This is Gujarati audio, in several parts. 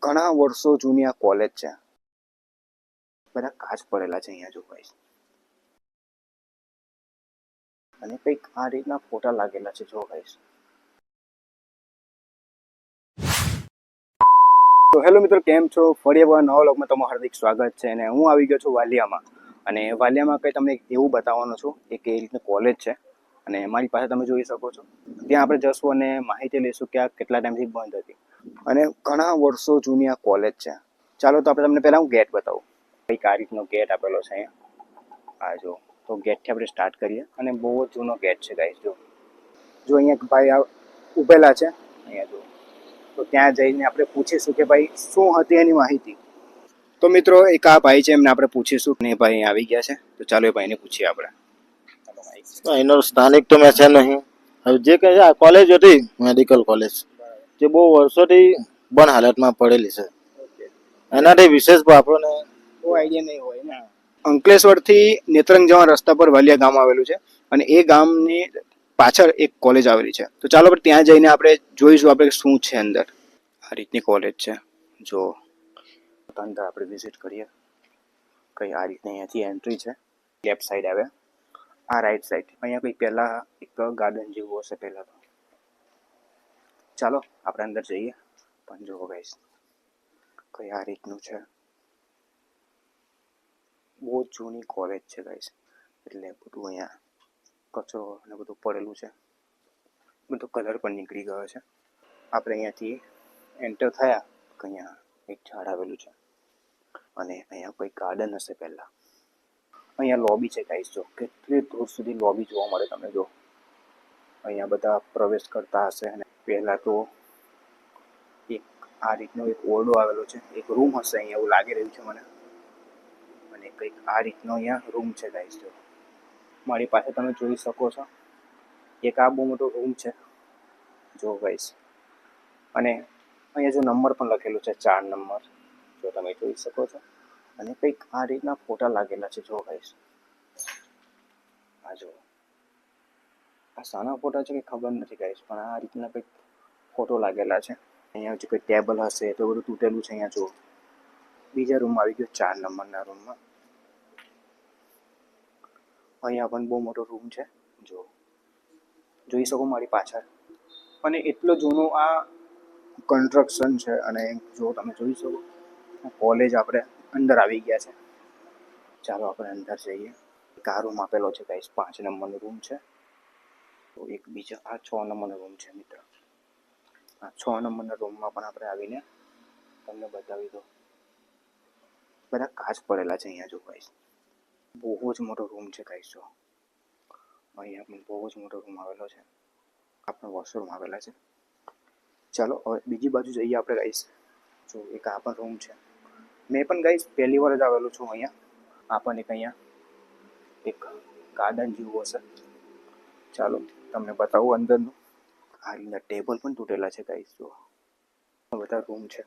ઘણા વર્ષો જૂની આ કોલેજ છે. બધા કાચ પડેલા છે અહીંયા જો ગાઈસ, અને કંઈક આ રીતના ફોટા લાગેલા છે જો ગાઈસ. તો હેલો મિત્રો, કેમ છો? ફરી એકવાર નવા વ્લોગમાં તમારું હાર્દિક સ્વાગત છે. અને હું આવી ગયો છું વાલિયામાં. અને વાલિયામાં કંઈ તમને એવું બતાવવાનો છું કે કઈ રીતની કોલેજ છે. અને મારી પાસે તમે જોઈ શકો છો, ત્યાં આપણે જશું અને માહિતી લઈશું કે આ કેટલા ટાઈમથી બંધ હતી. અને ઘણા વર્ષો જૂની આ કોલેજ છે. ચાલો તો આપણે તમને પહેલાં હું ગેટ બતાવું. કંઈક આ રીતનો ગેટ આપેલો છે અહીંયા. આ જો, તો ગેટથી આપણે સ્ટાર્ટ કરીએ. અને બહુ જ જૂનો ગેટ છે ગાઈસ. જો અહીંયા ભાઈ ઊભેલા છે અહીંયા જો. તો ત્યાં જઈને આપણે પૂછીશું કે ભાઈ શું હતી એની માહિતી. તો મિત્રો, એક આ ભાઈ છે, એમને આપણે પૂછીશું. ને ભાઈ અહીંયા આવી ગયા છે, તો ચાલો એ ભાઈને પૂછીએ આપણે. એનો સ્થાનિક તો મેં છે નહીં. હવે જે કહે છે આ કોલેજ હતી મેડિકલ કોલેજ, જે બહુ વર્ષોથી બંધ હાલતમાં પડેલી છે. એનાથી વિશેષ આપણને કોઈ આઈડિયા નહીં હોય ને. અંકલેશ્વરથી નેત્રંગ જવા રસ્તા પર વાલિયા ગામ આવેલું છે. અને એ ગામની પાછળ એક કોલેજ આવેલી છે. તો ચાલો આપણે ત્યાં જઈને આપણે જોઈશું આપણે શું છે અંદર. આ રીતની કોલેજ છે જો. અંદર આપણે વિઝિટ કરીએ. કઈ આ રીતની અહીંયાથી એન્ટ્રી છે. લેફ્ટ સાઈડ આવે, આ રાઈટ સાઈડ. અહીંયા કંઈ પહેલા એક ગાર્ડન જેવું હશે પહેલા તો. ચાલો આપણે અંદર જઈએ. પણ જો ગાઈસ, કઈ આ રીતનું છે. બહુ જૂની કોલેજ છે ગાઈસ. એટલે બધું અહીંયા કચરો અને બધું પડેલું છે. બધો કલર પણ નીકળી ગયો છે. આપણે અહીંયાથી એન્ટર થયા કે અહીંયા એક ઝાડ આવેલું છે. અને અહીંયા કોઈ ગાર્ડન હશે પહેલાં. અહીંયા લોબી છે ગાઈસ. જો કેટલી દૂર સુધી લોબી જોવા મળે તમને. જો અહીંયા બધા પ્રવેશ કરતા હશે. અને પહેલાં તો એક આ રીતનો એક ઓરડો આવેલો છે. એક રૂમ હશે અહીંયા એવું લાગી રહ્યું છે મને. અને કંઈક આ રીતનો અહીંયા રૂમ છે ગાઈસ. જો મારી પાસે તમે જોઈ શકો છો, એક આ બહુ મોટો રૂમ છે જો ગાઈસ. અને અહીંયા જો નંબર પણ લખેલું છે, 4 નંબર, જો તમે જોઈ શકો છો. અને કંઈક આ રીતના ફોટા લાગેલા છે જો ગાઈસ. આ જો, આ સાના ફોટા છે કે ખબર નથી ગાઈસ, પણ આ રીતના કંઈક ફોટો લાગેલા છે. અહીંયા જો કોઈ ટેબલ હશે તો બધું તૂટેલું છે અહીંયા જો. બીજા રૂમમાં આવી ગયો, 4 નંબરના રૂમમાં. અહીંયા પણ બહુ મોટો રૂમ છે જો, જોઈ શકો મારી પાછળ. અને એટલો જૂનો આ કન્સ્ટ્રક્શન છે. અને જો તમે જોઈ શકો, કોલેજ આપણે અંદર આવી ગયા છે. ચાલો આપણે અંદર જઈએ. એક આ રૂમ આપેલો છે ગાઈસ, 5 નંબરનો રૂમ છે. તો એક બીજા આ 6 નંબરનો રૂમ છે મિત્ર. આ 6 નંબરના રૂમમાં પણ આપણે આવીને તમને બતાવી દો. બધા કાચ પડેલા છે અહીંયા જો ગાઈસ. બહુ જ મોટો રૂમ છે ગાઈસ. જો અહીંયા પણ બહુ જ મોટો રૂમ આવેલો છે. આપણે વોશરૂમ આવેલા છે. ચાલો હવે બીજી બાજુ જઈએ આપણે ગાઈસ. જો એક આ પણ રૂમ છે. મેં પણ ગાઈસ પહેલી વાર જ આવેલો છું અહીંયા. આ પણ એક અહીંયા એક ગાર્ડન જેવું હશે. ચાલો તમને બતાવું અંદરનું. આ રીતના ટેબલ પણ તૂટેલા છે ગાઈસ. જો બધા રૂમ છે.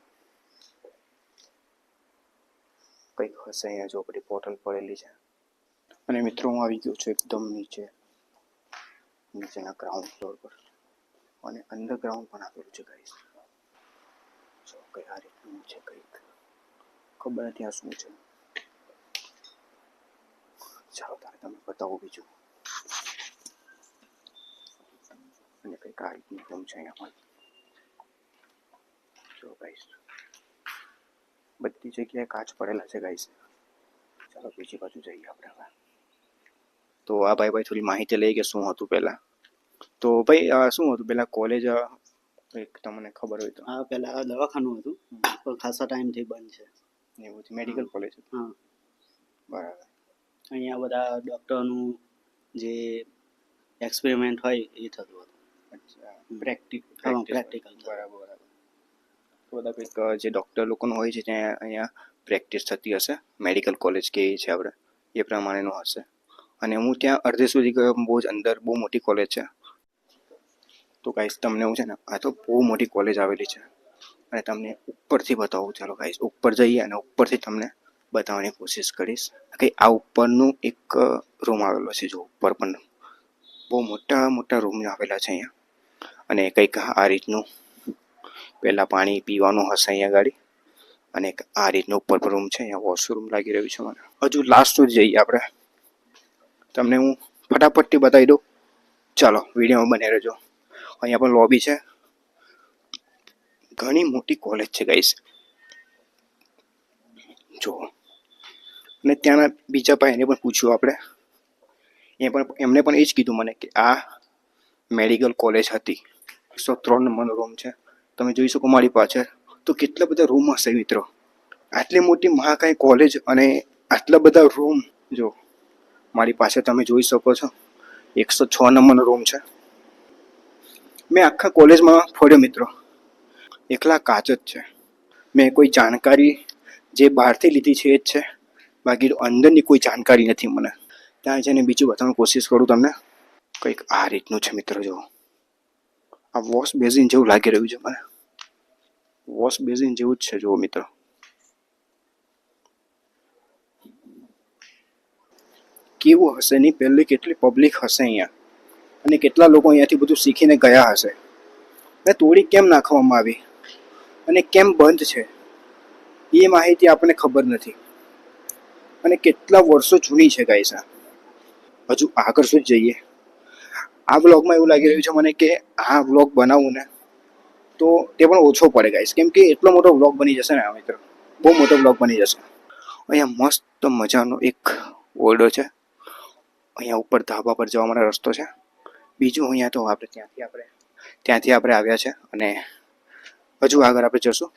કંઈક હશે અહીંયા જો, બધી બોટલ પડેલી છે. અને મિત્રો, હું આવી ગયો છું એકદમ નીચેના ગ્રાઉન્ડ ફ્લોર પર. અને અંડરગ્રાઉન્ડ પણ આપેલું છે ગાઈસ. જો કઈ આ રીતનું છે, કંઈક ખબર નથી આ શું છે. ચાલો તારે તમને બતાવું બીજું. અને કંઈક આ રીતનું રૂમ છે અહીંયા પણ. જો ગાઈસ, બધી જગ્યાએ કાચ પડેલા છે ગાઈસ. ચાલો બીજી બાજુ જઈએ આપણે હવે. તો આ ભાઈ થોડી માહિતી લઈ કે શું હતું પહેલા. તો ભાઈ શું હતું પહેલા કોલેજ, એક તમને ખબર હોય તો. હા, પહેલા દવાખાનું હતું, પણ ખાસા ટાઈમથી બંધ છે. એવું છે, મેડિકલ કોલેજ હતું. હા, બરાબર. અહીંયા બધા ડૉક્ટરનું જે એક્સપેરિમેન્ટ હોય એ થતું હતું. અચ્છા, પ્રેક્ટિકલ. પ્રેક્ટિકલ. બરાબર બરાબર. તો બધા કંઈક જે ડૉક્ટર લોકોનું હોય છે ત્યાં અહીંયા પ્રેક્ટિસ થતી હશે. મેડિકલ કોલેજ કહીએ છીએ આપણે, એ પ્રમાણેનું હશે. અને હું ત્યાં અડધે સુધી ગયો. બહુ જ અંદર બહુ મોટી કોલેજ છે. તો ગાઈસ તમને હું છે ને, આ તો બહુ મોટી કોલેજ આવેલી છે. અને તમને ઉપરથી બતાવું. ચાલો ગાઈસ ઉપર જઈએ અને ઉપરથી તમને બતાવવાની કોશિશ કરીશ કે આ ઉપરનું એક રૂમ આવેલો છે. જો ઉપર પણ બહુ મોટા મોટા રૂમ આવેલા છે અહીંયા. અને કંઈક આ રીતનું પહેલાં પાણી પીવાનું હશે અહીંયા ગાડી. અને એક આ રીતનો ઉપર પર રૂમ છે. અહીંયા વોશરૂમ લાગી રહ્યું છે મને. હજુ લાસ્ટ સુધી જઈએ આપણે, તમને હું ફટાફટથી બતાવી દઉં. ચાલો વિડીયોમાં બને રહેજો. અહીંયા પણ લોબી છે. ઘણી મોટી કોલેજ છે ગાઈસ, જો. અને ત્યાંના બીજા ભાઈને પણ પૂછ્યું આપણે, એમને પણ એ જ કીધું મને કે આ મેડિકલ કોલેજ હતી. 103 નંબરનો રૂમ છે. તમે જોઈ શકો મારી પાછળ તો કેટલા બધા રૂમ હશે મિત્રો. આટલી મોટી મહાકાય કોલેજ અને આટલા બધા રૂમ. જો મારી પાસે તમે જોઈ શકો છો 106 નંબરનો રૂમ છે. મેં આખા કોલેજમાં ફર્યો મિત્રો, એકલા કાચ જ છે. મેં કોઈ જાણકારી જે બહારથી લીધી છે એ જ છે, બાકી અંદરની કોઈ જાણકારી નથી મને. ત્યાં જઈને બીજું બતાવવાની કોશિશ કરું તમને. કંઈક આ રીતનું છે મિત્રો. જો આ વોશ બેઝિન જેવું લાગી રહ્યું છે મને, વોશ બેઝિન જેવું જ છે. જુઓ મિત્રો, કેવું હશે નહીં, પહેલી કેટલી પબ્લિક હશે અહીંયા, અને કેટલા લોકો અહીંયાથી બધું શીખીને ગયા હશે. ને તોડી કેમ નાખવામાં આવી અને કેમ બંધ છે એ માહિતી આપણને ખબર નથી. અને કેટલા વર્ષો જૂની છે ગાઈસ. હજુ આગળ શું જઈએ. આ વ્લોગમાં એવું લાગી રહ્યું છે મને કે આ વ્લોગ બનાવું ને તો તે પણ ઓછો પડે ગાઈસ, કેમ કે એટલો મોટો વ્લોગ બની જશે ને મિત્રો, બહુ મોટો વ્લોગ બની જશે. અહીંયા મસ્ત મજાનો એક ઓરડો છે. અહીંયા ઉપર ધાબા પર જવા માટે રસ્તો છે. બીજું અહીંયા તો આપણે ત્યાંથી આપણે આવ્યા છે, અને હજુ આગળ આપણે જશું.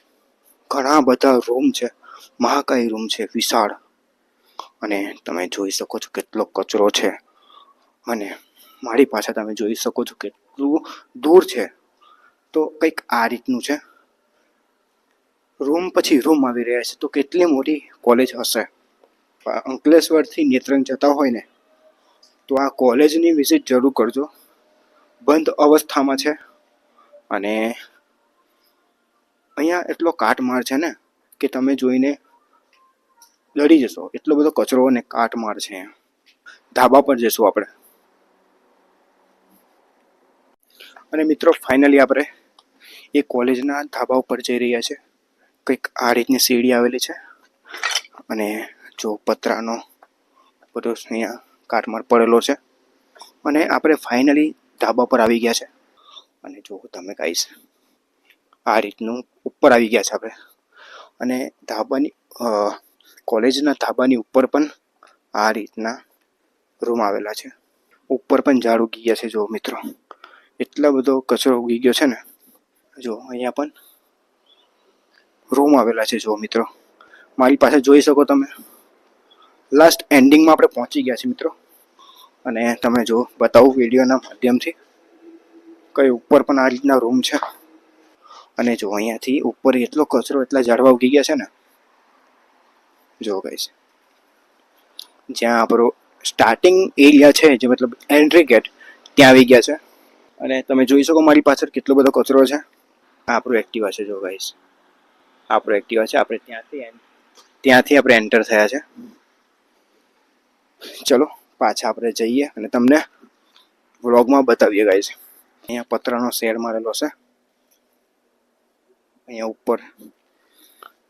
ઘણા બધા રૂમ છે, મહાકાય રૂમ છે, વિશાળ. અને તમે જોઈ શકો છો કેટલો કચરો છે, અને મારી પાસે તમે જોઈ શકો છો કેટલું દૂર છે. તો કંઈક આ રીતનું છે. રૂમ પછી રૂમ આવી રહ્યા છે. તો કેટલી મોટી કોલેજ હશે. અંકલેશ્વરથી નેત્રંગ જતા હોય ને તો આ કોલેજની વિઝિટ જરૂર કરજો. બંધ અવસ્થામાં છે, અને અહીંયા એટલો કાટમાળ છે ને કે તમે જોઈને ડરી જશો. એટલો બધો કચરો અને કાટમાળ છે. ધાબા પર જઈશું આપણે. અને મિત્રો ફાઇનલી આપણે એ કોલેજના ધાબા ઉપર જઈ રહ્યા છે. કંઈક આ રીતની સીડી આવેલી છે, અને જો પતરાનો બધો અહીંયા કાટમાળ પડેલો છે. અને આપણે ફાઇનલી ધાબા પર આવી ગયા છે. અને જો તમે ગાઈસ આ રીતનું ઉપર આવી ગયા છે આપણે. અને ધાબાની કોલેજના ધાબાની ઉપર પણ આ રીતના રૂમ આવેલા છે. ઉપર પણ ઝાડ ઉગી ગયા છે. જો મિત્રો, એટલો બધો કચરો ઉગી ગયો છે ને. જો અહીંયા પણ રૂમ આવેલા છે. જો મિત્રો, મારી પાસે જોઈ શકો તમે. લાસ્ટ એન્ડિંગમાં આપણે પહોંચી ગયા છીએ મિત્રો. અને તમે જો બતાવું વિડીયોના માધ્યમથી, કઈ ઉપર પણ આ રીતના રૂમ છે. અને જો અહીંયાથી ઉપર એટલો કચરો, એટલા ઝાડવા ઉગી ગયા છે ને. જો ગાઈસ, જ્યાં આપણો સ્ટાર્ટિંગ એરિયા છે, જે મતલબ એન્ટ્રી ગેટ, ત્યાં આવી ગયા છે. અને તમે જોઈ શકો મારી પાછળ કેટલો બધો કચરો છે. આ આપણું એક્ટિવા છે. જો ગાઈસ, આપણું એક્ટિવા છે. આપણે ત્યાંથી આપણે એન્ટર થયા છે. ચલો પાછા આપણે જઈએ અને તમને વ્લોગમાં બતાવીએ ગાઈસ. અહીંયા પતરાનો શેડ મારેલો છે અહીંયા ઉપર.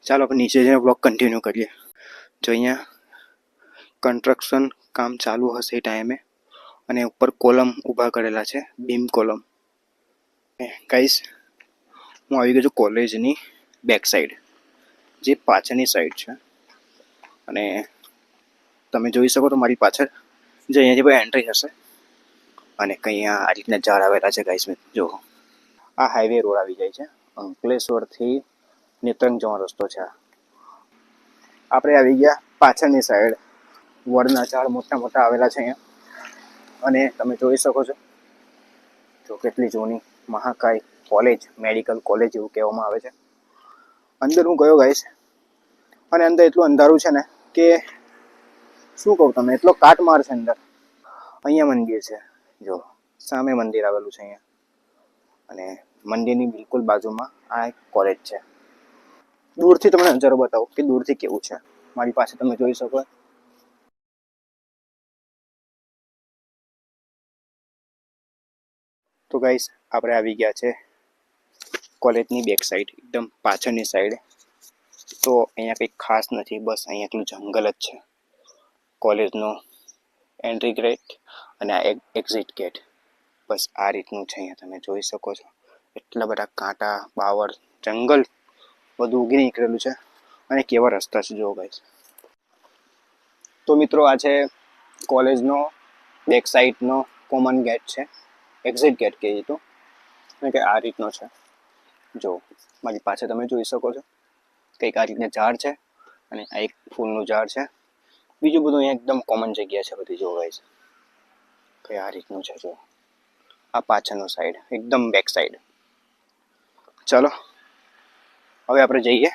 ચાલો આપણે નીચે જઈને વ્લોગ કન્ટિન્યુ કરીએ. જો અહીંયા કન્સ્ટ્રક્શન કામ ચાલુ હશે એ ટાઈમે, અને ઉપર કોલમ ઊભા કરેલા છે, બીમ કોલમ. ગાઈસ, હું આવી ગયો છું કોલેજની બેક સાઈડ, જે પાછળની સાઈડ છે. અને તમે જોઈ શકો તો મારી પાછળ જે અહીંયાથી ભાઈ એન્ટ્રી હશે, અને કંઈ આ રીતના ઝાડ આવેલા છે ગાઈસ. જો આ હાઈવે રોડ આવી જાય છે. અંકલેશ્વરથી નેત્રંગ જવાનો રસ્તો છે. આપણે આવી ગયા પાછળની સાઈડ. વડના ઝાડ મોટા મોટા આવેલા છે અહીંયા. અને તમે જોઈ શકો છો જો કેટલી જૂની મહાકાય કોલેજ, મેડિકલ કોલેજ એવું કહેવામાં આવે છે. અંદર હું ગયો ગાઈસ, અને અંદર એટલું અંધારું છે ને કે શું કહું તમને, એટલો કાટમાળ છે અંદર. અહીંયા મંદિર છે. જો સામે મંદિર આવેલું છે અહીંયા, અને મંદિરની બિલકુલ બાજુમાં આ એક કોલેજ છે. દૂરથી તમને નજારો બતાવો કે દૂરથી કેવું છે. મારી પાસે તમે જોઈ શકો. તો ગાઈસ, આપણે આવી ગયા છે કોલેજની બેક સાઈડ, એકદમ પાછળની સાઈડ. તો અહીંયા કંઈ ખાસ નથી, બસ અહીંયા એટલું જંગલ જ છે. કોલેજનો એન્ટ્રી ગેટ અને આ એક્ઝિટ ગેટ, બસ આ રીતનું છે. અહીંયા તમે જોઈ શકો છો એટલા બધા કાંટા, બાવર, જંગલ બધું ઉગી નીકળેલું છે. અને કેવા રસ્તા છે જો ગાઈસ. તો મિત્રો આ છે કોલેજનો બેક સાઈડનો કોમન ગેટ છે, એક્ઝિટ ગેટ કહીએ તો. કે આ રીતનો છે. જો મારી પાસે તમે જોઈ શકો છો કંઈક આ રીતના ઝાડ છે અને આ એક ફૂલનું ઝાડ છે. બીજું બધું અહીંયા એકદમ કોમન જગ્યા છે બધી જોવાય છે. કંઈ આ રીતનું છે જો. આ પાછળનો સાઈડ એકદમ બેક સાઈડ. ચલો હવે આપણે જઈએ.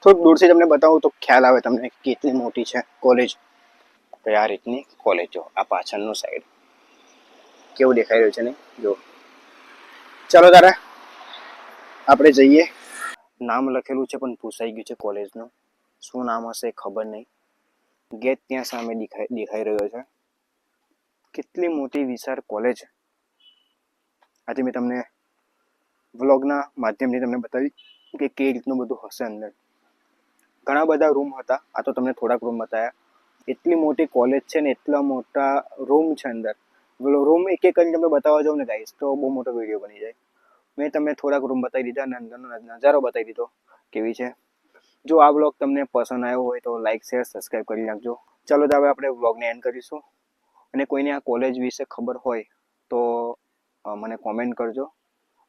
થોડુંક દૂરથી તમને બતાવું તો ખ્યાલ આવે તમને કેટલી મોટી છે કોલેજ. કંઈ આ રીતની કોલેજ જો. આ પાછળનું સાઈડ કેવું દેખાઈ રહ્યું છે ને જો. ચલો તારે આપણે જઈએ. નામ લખેલું છે પણ પૂછાઈ ગયું છે કોલેજનું. શું નામ હશે ખબર નહીં. ગેટ ત્યાં સામે દેખાઈ રહ્યો છે. કેટલી મોટી વિશાળ કોલેજ. આજે મેં તમને વ્લોગના માધ્યમથી તમને બતાવી કે કઈ રીતનું બધું હશે અંદર. ઘણા બધા રૂમ હતા, આ તો તમને થોડાક રૂમ બતાવ્યા. એટલી મોટી કોલેજ છે ને એટલા મોટા રૂમ છે અંદર. રૂમ એક એક કરીને તમને બતાવવા જાઉં ને ગાઈસ તો બહુ મોટો વિડીયો બની જાય. મેં તમને થોડાક રૂમ બતાવી દીધા અને અંદરનો નજારો બતાવી દીધો કેવી છે. જો આ વ્લોગ તમને પસંદ આવ્યો હોય તો લાઈક, શેર, સબસ્ક્રાઈબ કરી નાખજો. ચાલો તો હવે આપણે વ્લોગને એન્ડ કરીશું. અને કોઈને આ કોલેજ વિશે ખબર હોય તો મને કોમેન્ટ કરજો.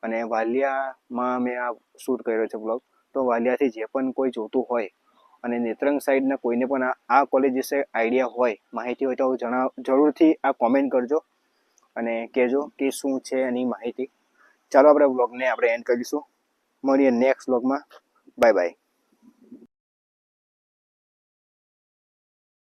અને વાલિયામાં મેં આ શૂટ કર્યો છે વ્લોગ, તો વાલિયાથી જે પણ કોઈ જોતું હોય અને નેત્રંગ સાઈડના કોઈને પણ આ કોલેજ વિશે આઈડિયા હોય, માહિતી હોય તો જરૂરથી આ કોમેન્ટ કરજો અને કહેજો કે શું છે એની માહિતી. ચાલો આપણે વ્લોગને આપણે એન્ડ કરીશું. મળીએ નેક્સ્ટ વ્લોગમાં. Bye bye.